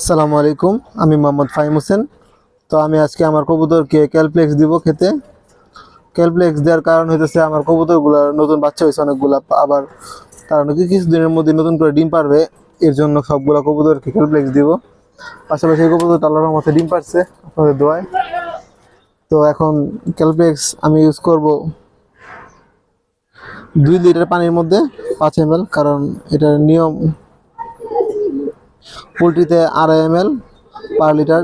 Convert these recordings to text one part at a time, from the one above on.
আসসালামু আলাইকুম, আমি মোহাম্মদ ফাহিম হোসেন। তো আমি আজকে আমার কবুতরকে ক্যালপ্লেক্স দিব খেতে। ক্যালপ্লেক্স দেওয়ার কারণ হইতেছে আমার কবুতরগুলোর নতুন বাচ্চা হয়েছে অনেকগুলা, আবার তারা নাকি কিছুদিনের মধ্যে নতুন করে ডিম পারবে, এর জন্য সবগুলা কবুতরকে ক্যালপ্লেক্স দিব। পাশাপাশি এই কবুতর আল্লাহর রহমতে ডিম পারছে আপনাদের দোয়ায়। তো এখন ক্যালপ্লেক্স আমি ইউজ করব 2 লিটার পানির মধ্যে 5 ml, কারণ এটার নিয়ম পোলট্রিতে 2.5 ml পার লিটার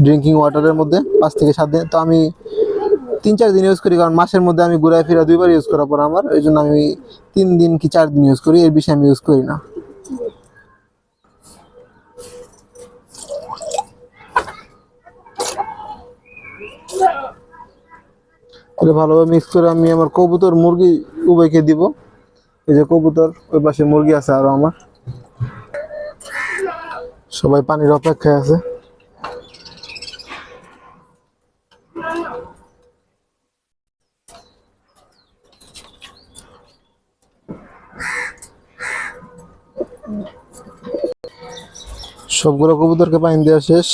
ড্রিঙ্কিং ওয়াটারের মধ্যে 5 থেকে 7 দিন। তো আমি 3-4 দিন ইউজ করি, কারণ মাসের মধ্যে আমি ঘুরায় ফিরা 2বার ইউজ করার পর আমার, এই জন্য আমি 3 দিন কি 4 দিন ইউজ করি, এর বেশি আমি ইউজ করি না। এটা ভালোভাবে মিক্স করে আমি আমার কবুতর মুরগি উভয়কে দিব। এই যে কবুতর, ওই পাশে মুরগি আছে আরো আমার, সবাই পানির অপেক্ষায় আছে। সবগুলো কবুতরকে পানি দেওয়া শেষ।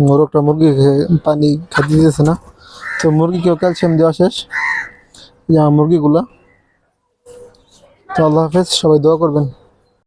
মোরগটা মুরগি পানি খাইতে দিতেছে না, তো মুরগিকেও ক্যালসিয়াম দেওয়া শেষ। মুরগিগুলা। তো আল্লাহ হাফেজ, সবাই দোয়া করবেন।